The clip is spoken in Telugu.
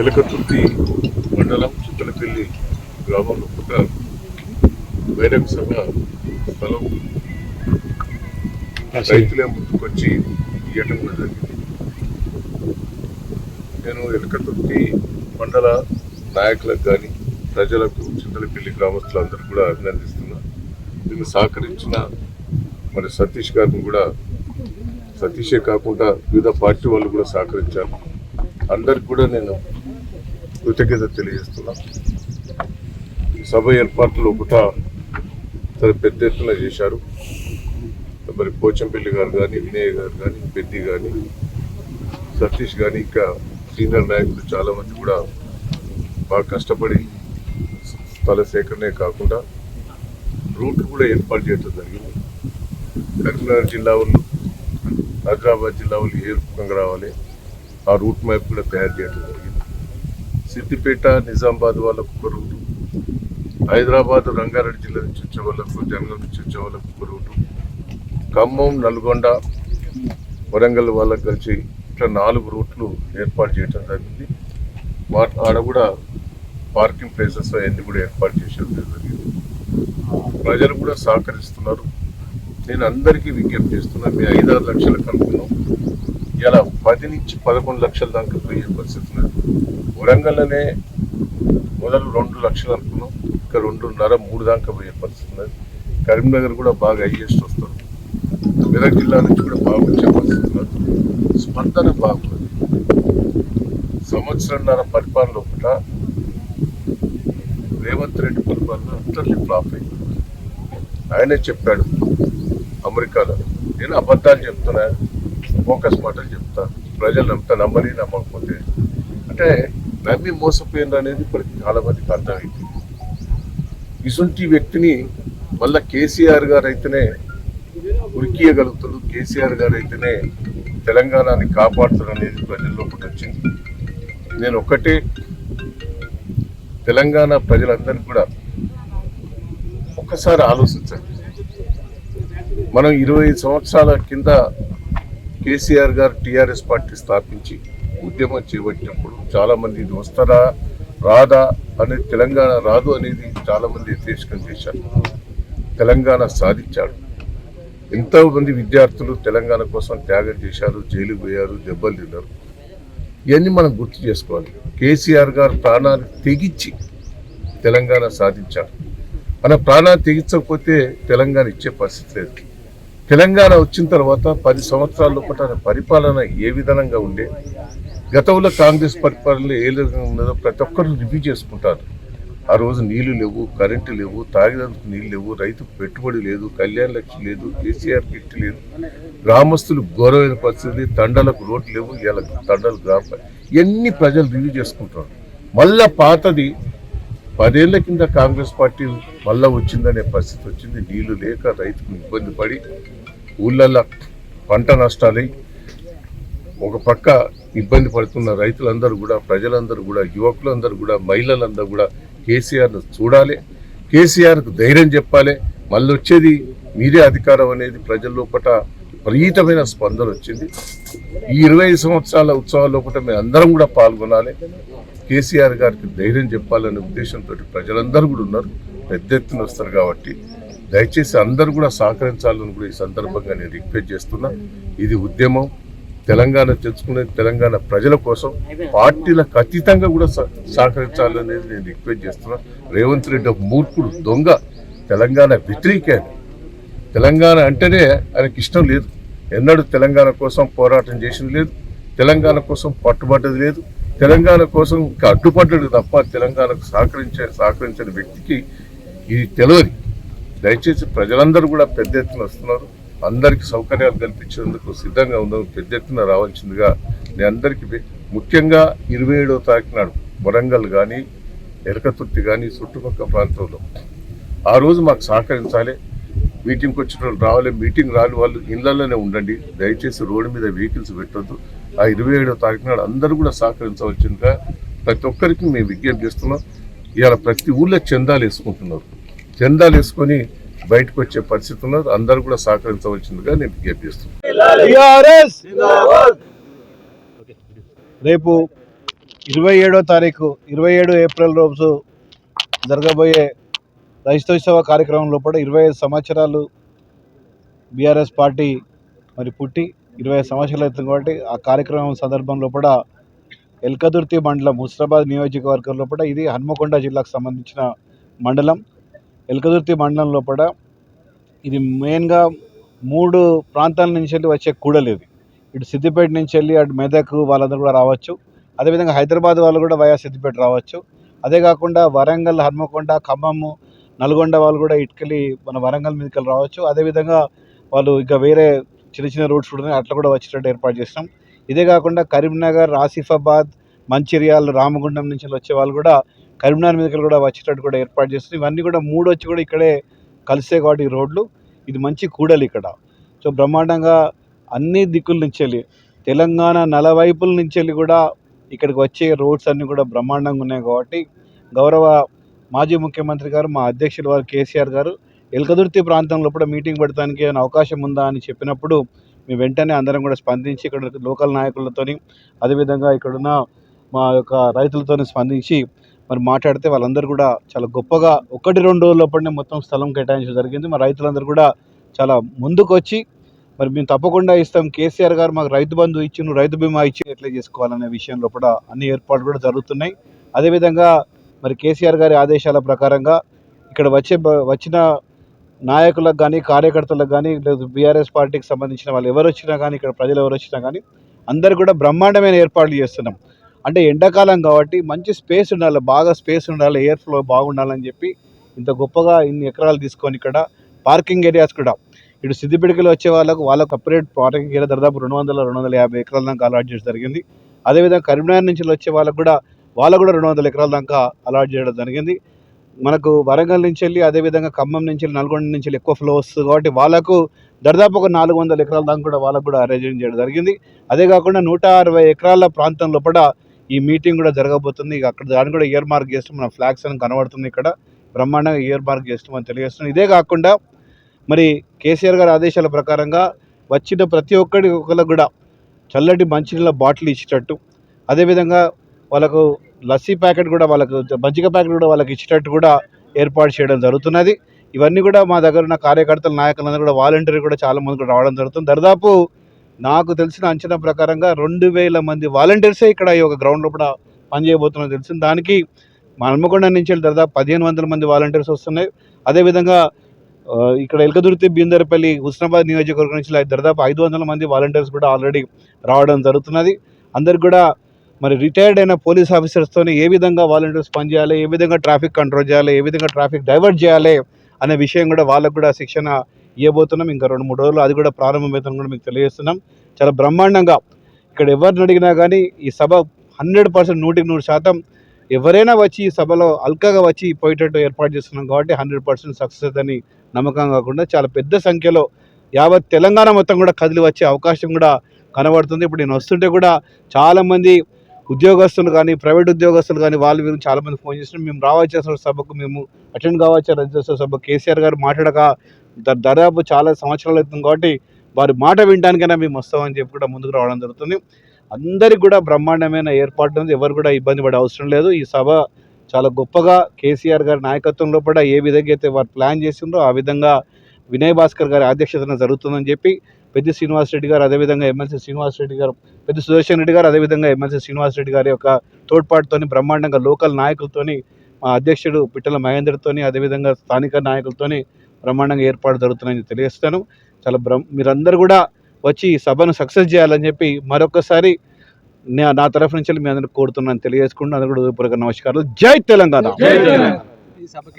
ఎలకతుర్తి మండలం చింతలపల్లి గ్రామంలో ఒక బహిరంగ సభ స్థలం రైతులే ముందుకొచ్చి ఇవ్వటం కూడా జరిగింది. నేను ఎలకతుర్తి మండల నాయకులకు కానీ ప్రజలకు చింతలపల్లి గ్రామస్తులందరూ కూడా అభినందిస్తున్నా. దీన్ని సహకరించిన మరి సతీష్ గారిని కూడా, సతీషే కాకుండా వివిధ పార్టీ వాళ్ళు కూడా సహకరించారు. అందరికి కూడా నేను కృతజ్ఞత తెలియజేస్తున్నా. సభ ఏర్పాట్లు కూడా పెద్ద ఎత్తున చేశారు. మరి పోచంపల్లి గారు కానీ, వినయ్ గారు కానీ, పెద్ది కానీ, సతీష్ కానీ, ఇంకా సీనియర్ నాయకులు చాలామంది కూడా బాగా కష్టపడి స్థల సేకరణే కాకుండా రూట్ కూడా ఏర్పాటు చేయడం జరిగింది. కరీంనగర్ జిల్లా వాళ్ళు, హైదరాబాద్ జిల్లా వాళ్ళు ఏ రూపంగా రావాలి ఆ రూట్ మ్యాప్ కూడా తయారు చేయడం జరిగింది. సిద్దిపేట, నిజామాబాద్ వాళ్ళకు ఒక రూటు, హైదరాబాద్, రంగారెడ్డి జిల్లా నుంచి వచ్చే వాళ్ళకు, జనగాం నుంచి వచ్చే వాళ్ళకు ఒక రూటు, ఖమ్మం, నల్గొండ, వరంగల్ వాళ్ళకు కలిసి ఇట్లా 4 రూట్లు ఏర్పాటు చేయడం జరిగింది. ఆడ కూడా పార్కింగ్ ప్లేసెస్ అవన్నీ కూడా ఏర్పాటు చేయడం జరిగింది. ప్రజలు కూడా సహకరిస్తున్నారు. నేను అందరికీ విజ్ఞప్తి చేస్తున్నా, మీ 5-6 లక్షలకు అనుకున్నాం, ఇలా 10 నుంచి 11 లక్షల దాకా పోయే పరిస్థితి ఉన్నది. వరంగల్లోనే మొదలు 2 లక్షలు అనుకున్నాం, ఇంకా 2.5-3 దాకా పోయే పరిస్థితి ఉన్నది. కరీంనగర్ కూడా బాగా హైయెస్ట్ వస్తారు. మెదక్ జిల్లా నుంచి కూడా బాగా వచ్చే పరిస్థితి ఉన్నది. స్పందన బాగున్నది. సంవత్సరంన్నర పరిపాలన ఒకట రేవంత్ రెడ్డి పరిపాలన అంతర్లీ ఫ్లాప్ అయింది. ఆయనే చెప్పాడు అమెరికాలో, నేను అబద్ధాలు చెప్తున్నా, ఫోకస్ మాటలు చెప్తా, ప్రజలు నమ్ముతా, నమ్మని నమ్మకపోతే అంటే నమ్మి మోసపోయింది అనేది ఇప్పటికి చాలా మందికి అర్థమైంది. ఇసుంటి వ్యక్తిని మళ్ళా కేసీఆర్ గారు అయితేనే ఉరికియగలుగుతాడు, కేసీఆర్ గారు అయితేనే తెలంగాణని కాపాడుతాడు అనేది ప్రజల్లో ఒకటి వచ్చింది. నేను ఒక్కటే తెలంగాణ ప్రజలందరినీ కూడా ఒక్కసారి ఆలోచించండి. మనం 25 సంవత్సరాల కింద కేసీఆర్ గారు టీఆర్ఎస్ పార్టీ స్థాపించి ఉద్యమం చేపట్టినప్పుడు చాలామంది ఇది వస్తారా రాదా అనేది, తెలంగాణ రాదు అనేది చాలామంది యథేచ్ఛం చేశారు. తెలంగాణ సాధించాడు. ఎంతోమంది విద్యార్థులు తెలంగాణ కోసం త్యాగం చేశారు, జైలుకు పోయారు, దెబ్బలు తిన్నారు. ఇవన్నీ మనం గుర్తు చేసుకోవాలి. కేసీఆర్ గారు ప్రాణాలు తెగించి తెలంగాణ సాధించారు. మన ప్రాణాలు తెగించకపోతే తెలంగాణ ఇచ్చే పరిస్థితి లేదు. తెలంగాణ వచ్చిన తర్వాత 10 సంవత్సరాల పాటు పరిపాలన ఏ విధంగా ఉండే, గతంలో కాంగ్రెస్ పరిపాలన ఏ విధంగా ఉన్నదో ప్రతి ఒక్కరు రివ్యూ చేసుకుంటారు. ఆ రోజు నీళ్లు లేవు, కరెంటు లేవు, తాగేందుకు నీళ్ళు లేవు, రైతుకు పెట్టుబడి లేదు, కళ్యాణ లక్ష్మి లేదు, కేసీఆర్ కిట్ లేదు, గ్రామస్తులు ఘోరమైన పరిస్థితి, తండాలకు రోడ్లు లేవు, ఇలా తండాలు గ్రామ ఇవన్నీ ప్రజలు రివ్యూ చేసుకుంటారు. మళ్ళా పాతది 10 ఏళ్ల కింద కాంగ్రెస్ పార్టీ మళ్ళా వచ్చిందనే పరిస్థితి వచ్చింది. నీళ్లు లేక రైతుకు ఇబ్బంది పడి ఊళ్ళల్లో పంట నష్టాలై ఒక పక్క ఇబ్బంది పడుతున్న రైతులందరూ కూడా, ప్రజలందరూ కూడా, యువకులందరూ కూడా, మహిళలందరూ కూడా కేసీఆర్ను చూడాలి, కేసీఆర్కు ధైర్యం చెప్పాలి. మళ్ళీ వచ్చేది మీరే అధికారం అనేది ప్రజల లోపల విపరీతమైన స్పందన వచ్చింది. ఈ 25 సంవత్సరాల ఉత్సవాల లోపల మేము అందరం కూడా పాల్గొనాలి, కేసీఆర్ గారికి ధైర్యం చెప్పాలనే ఉద్దేశంతో ప్రజలందరూ కూడా ఉన్నారు, పెద్ద ఎత్తున వస్తారు. కాబట్టి దయచేసి అందరూ కూడా సహకరించాలని కూడా ఈ సందర్భంగా నేను రిక్వెస్ట్ చేస్తున్నా. ఇది ఉద్యమం, తెలంగాణ తెచ్చుకునేది తెలంగాణ ప్రజల కోసం, పార్టీలకు అతీతంగా కూడా సహకరించాలనేది నేను రిక్వెస్ట్ చేస్తున్నా. రేవంత్ రెడ్డి ఒక మూర్ఖుడు, దొంగ, తెలంగాణ వ్యతిరేక. తెలంగాణ అంటేనే ఆయనకి ఇష్టం లేదు. ఎన్నడూ తెలంగాణ కోసం పోరాటం చేసింది లేదు, తెలంగాణ కోసం పట్టుబడ్డది లేదు, తెలంగాణ కోసం ఇంకా అడ్డుపడ్డాడు తప్ప తెలంగాణకు సహకరించిన వ్యక్తికి ఇది తెలియదు. దయచేసి ప్రజలందరూ కూడా పెద్ద ఎత్తున వస్తున్నారు. అందరికీ సౌకర్యాలు కల్పించేందుకు సిద్ధంగా ఉందని పెద్ద ఎత్తున రావాల్సిందిగా నేను అందరికీ, ముఖ్యంగా 27వ తారీఖు నాడు వరంగల్ కానీ, ఎలకతుర్తి కానీ, చుట్టుపక్కల ప్రాంతంలో ఆ రోజు మాకు సహకరించాలి. మీటింగ్కి వచ్చిన వాళ్ళు రావాలి, మీటింగ్ రాని వాళ్ళు ఇళ్లలోనే ఉండండి. దయచేసి రోడ్డు మీద వెహికల్స్ పెట్టొద్దు. ఆ 27వ తారీఖు నాడు అందరూ కూడా సహకరించవలసిందిగా ప్రతి ఒక్కరికి మేము విజ్ఞప్తి చేస్తున్నాం. ఇవాళ ప్రతి ఊళ్ళో చందాలు వేసుకుంటున్నారు. చందాలు వేసుకొని బయటకు వచ్చే పరిస్థితి ఉన్నది. అందరూ కూడా సహకరించవలసిందిగా నేను విజ్ఞప్తి చేస్తున్నాను. రేపు 27వ తారీఖు 27 ఏప్రిల్ రోజు జరగబోయే రైతోత్సవ కార్యక్రమం లోపల 25 సంవత్సరాలు బీఆర్ఎస్ పార్టీ మరి పుట్టి 25 సంవత్సరాలు అవుతుంది కాబట్టి ఆ కార్యక్రమం సందర్భంలో కూడా ఎల్కదుర్తి మండలం హుస్నాబాద్ నియోజకవర్గం లోపల ఇది హన్మకొండ జిల్లాకు సంబంధించిన మండలం. ఎల్కదుర్తి మండలం లోపల ఇది మెయిన్గా 3 ప్రాంతాల నుంచి వెళ్ళి వచ్చే కూడలు. ఇది ఇటు సిద్దిపేట నుంచి వెళ్ళి అటు మెదక్ వాళ్ళందరూ కూడా రావచ్చు. అదేవిధంగా హైదరాబాద్ వాళ్ళు కూడా వయా సిద్దిపేట రావచ్చు. అదే కాకుండా వరంగల్, హన్మకొండ, ఖమ్మము, నల్గొండ వాళ్ళు కూడా ఇటుకెళ్ళి మన వరంగల్ మీదకి రావచ్చు. అదేవిధంగా వాళ్ళు ఇంకా వేరే చిన్న చిన్న రూట్స్ కూడా అట్లా కూడా వచ్చేటట్టు ఏర్పాటు చేస్తాం. ఇదే కాకుండా కరీంనగర్, ఆసిఫాబాద్, మంచిర్యాల, రామగుండం నుంచి వచ్చే వాళ్ళు కూడా కరీంనగర్ మీదకి కూడా వచ్చేటట్టు కూడా ఏర్పాటు చేస్తాం. ఇవన్నీ కూడా 3 వచ్చి కూడా ఇక్కడే కలిసే కాబట్టి ఈ రోడ్లు ఇది మంచి కూడలి ఇక్కడ. సో బ్రహ్మాండంగా అన్ని దిక్కుల నుంచి వెళ్ళి తెలంగాణ నలువైపుల నుంచి వెళ్ళి కూడా ఇక్కడికి వచ్చే రోడ్స్ అన్నీ కూడా బ్రహ్మాండంగా ఉన్నాయి కాబట్టి గౌరవ మాజీ ముఖ్యమంత్రి గారు, మా అధ్యక్షులు వారు కేసీఆర్ గారు ఎల్కదుర్తి ప్రాంతంలో కూడా మీటింగ్ పెడతానికి ఏమైనా అవకాశం ఉందా అని చెప్పినప్పుడు మేము వెంటనే అందరం కూడా స్పందించి ఇక్కడ లోకల్ నాయకులతోని అదేవిధంగా ఇక్కడున్న మా యొక్క రైతులతోని స్పందించి మరి మాట్లాడితే వాళ్ళందరూ కూడా చాలా గొప్పగా 1-2 రోజుల లోపలనే మొత్తం స్థలం కేటాయించడం జరిగింది. మా రైతులందరూ కూడా చాలా ముందుకు వచ్చి మరి మేము తప్పకుండా ఇస్తాం, కేసీఆర్ గారు మాకు రైతు బంధు ఇచ్చి రైతు బీమా ఇచ్చి ఎట్లా చేసుకోవాలనే విషయంలో కూడా అన్ని ఏర్పాట్లు కూడా జరుగుతున్నాయి. అదేవిధంగా మరి కేసీఆర్ గారి ఆదేశాల ప్రకారంగా ఇక్కడ వచ్చిన నాయకులకు కానీ కార్యకర్తలకు కానీ లేదు బీఆర్ఎస్ పార్టీకి సంబంధించిన వాళ్ళు ఎవరు వచ్చినా కానీ ఇక్కడ ప్రజలు ఎవరు వచ్చినా కానీ అందరు కూడా బ్రహ్మాండమైన ఏర్పాట్లు చేస్తున్నాం. అంటే ఎండాకాలం కాబట్టి మంచి స్పేస్ ఉండాలి, బాగా స్పేస్ ఉండాలి, ఎయిర్ ఫ్లో బాగుండాలని చెప్పి ఇంత గొప్పగా ఇన్ని ఎకరాలు తీసుకొని ఇక్కడ పార్కింగ్ ఏరియాస్ కూడా ఇటు సిద్దిపేటకి వచ్చే వాళ్ళకు సపరేట్ పార్కింగ్ ఏరియా దాదాపు 200-250 ఎకరాల దాకా అలాట్ చేయడం జరిగింది. అదేవిధంగా కరీంనగర్ నుంచి వచ్చే వాళ్ళకు కూడా 200 ఎకరాల దాకా అలాట్ చేయడం జరిగింది. మనకు వరంగల్ నుంచి వెళ్ళి అదేవిధంగా ఖమ్మం నుంచి వెళ్ళి నల్గొండ నుంచి వెళ్ళి ఎక్కువ ఫ్లో వస్తుంది కాబట్టి వాళ్ళకు దాదాపు ఒక 400 ఎకరాల దాకా కూడా వాళ్ళకు కూడా అరేంజ్ చేయడం జరిగింది. అదే కాకుండా 160 ఎకరాల ప్రాంతం లోపల ఈ మీటింగ్ కూడా జరగబోతుంది. ఇక అక్కడ దాన్ని కూడా ఇయర్ మార్క్ చేస్తాం, మన ఫ్లాగ్స్ అని కనబడుతుంది ఇక్కడ బ్రహ్మాండంగా ఇయర్ మార్క్ చేస్తామని తెలియజేస్తున్నాం. ఇదే కాకుండా మరి కేసీఆర్ గారి ఆదేశాల ప్రకారంగా వచ్చిన ప్రతి ఒక్కరికి కూడా చల్లటి మంచినీళ్ళ బాటిల్ ఇచ్చేటట్టు, అదేవిధంగా వాళ్ళకు లస్సీ ప్యాకెట్ కూడా వాళ్ళకు మజ్జిగ ప్యాకెట్ కూడా వాళ్ళకి ఇచ్చేటట్టు కూడా ఏర్పాటు చేయడం జరుగుతున్నది. ఇవన్నీ కూడా మా దగ్గర ఉన్న కార్యకర్తల నాయకులందరూ కూడా వాలంటీర్ కూడా చాలా మంది కూడా రావడం జరుగుతుంది. దాదాపు నాకు తెలిసిన అంచనా ప్రకారంగా 2000 మంది వాలంటీర్సే ఇక్కడ ఈ యొక్క గ్రౌండ్లో కూడా పనిచేయబోతున్నది తెలిసింది. దానికి మా హన్మకొండ నుంచి దాదాపు 1500 మంది వాలంటీర్స్ వస్తున్నాయి. అదేవిధంగా ఇక్కడ ఎల్కదుర్తి, బీందర్పల్లి, హుస్నాబాద్ నియోజకవర్గం నుంచి దాదాపు 500 మంది వాలంటీర్స్ కూడా ఆల్రెడీ రావడం జరుగుతున్నది. అందరికి కూడా మరి రిటైర్డ్ అయిన పోలీస్ ఆఫీసర్స్తో ఏ విధంగా వాలంటీర్స్ పనిచేయాలి, ఏ విధంగా ట్రాఫిక్ కంట్రోల్ చేయాలి, ఏ విధంగా ట్రాఫిక్ డైవర్ట్ చేయాలి అనే విషయం కూడా వాళ్ళకు కూడా శిక్షణ ఇవ్వబోతున్నాం. ఇంకా 2-3 రోజులు అది కూడా ప్రారంభమవుతుందని కూడా మీకు తెలియజేస్తున్నాం. చాలా బ్రహ్మాండంగా ఇక్కడ ఎవరిని అడిగినా కానీ ఈ సభ 100% 100% ఎవరైనా వచ్చి ఈ సభలో అల్కగా వచ్చి పోయేటట్టు ఏర్పాటు చేస్తున్నాం కాబట్టి 100% సక్సెస్ అవుతుందని నమ్మకం కాకుండా చాలా పెద్ద సంఖ్యలో యావత్ తెలంగాణ మొత్తం కూడా కదిలి వచ్చే అవకాశం కూడా కనబడుతుంది. ఇప్పుడు నేను వస్తుంటే కూడా చాలామంది ఉద్యోగస్తులు కానీ ప్రైవేట్ ఉద్యోగస్తులు కానీ వీళ్ళు చాలామంది ఫోన్ చేస్తున్నారు, మేము రావాల్సిన సభకు మేము అటెండ్ కావచ్చు రైతోత్సవ సభ కేసీఆర్ గారు మాట్లాడక దాదాపు చాలా సంవత్సరాలు అవుతుంది కాబట్టి వారి మాట వినడానికైనా మేము వస్తామని చెప్పి కూడా ముందుకు రావడం జరుగుతుంది. అందరికి కూడా బ్రహ్మాండమైన ఏర్పాటు ఉంది, ఎవరు కూడా ఇబ్బంది పడే అవసరం లేదు. ఈ సభ చాలా గొప్పగా కేసీఆర్ గారి నాయకత్వంలో కూడా ఏ విధంగా అయితే వారు ప్లాన్ చేసిండ్రో ఆ విధంగా వినయ్ భాస్కర్ గారి అధ్యక్షతన జరుగుతుందని చెప్పి పెద్ది శ్రీనివాస్ రెడ్డి గారు, అదేవిధంగా ఎమ్మెల్సీ శ్రీనివాస్ రెడ్డి గారు, పెద్ది సుదర్శన్ రెడ్డి గారు, అదేవిధంగా ఎమ్మెల్సీ శ్రీనివాస్ రెడ్డి గారి యొక్క తోడ్పాటుతోని బ్రహ్మాండంగా లోకల్ నాయకులతోని మా అధ్యక్షుడు పిట్టల మహేందర్తోని అదేవిధంగా స్థానిక నాయకులతోని బ్రహ్మాండంగా ఏర్పాటు జరుగుతున్నాయని తెలియజేస్తాను. చాలా మీరందరూ కూడా వచ్చి ఈ సభను సక్సెస్ చేయాలని చెప్పి మరొకసారి నా తరఫు నుంచి మీ అందరికీ కోరుతున్నాను తెలియజేసుకుంటూ అందరూ కూడా నమస్కారాలు. జై తెలంగాణ.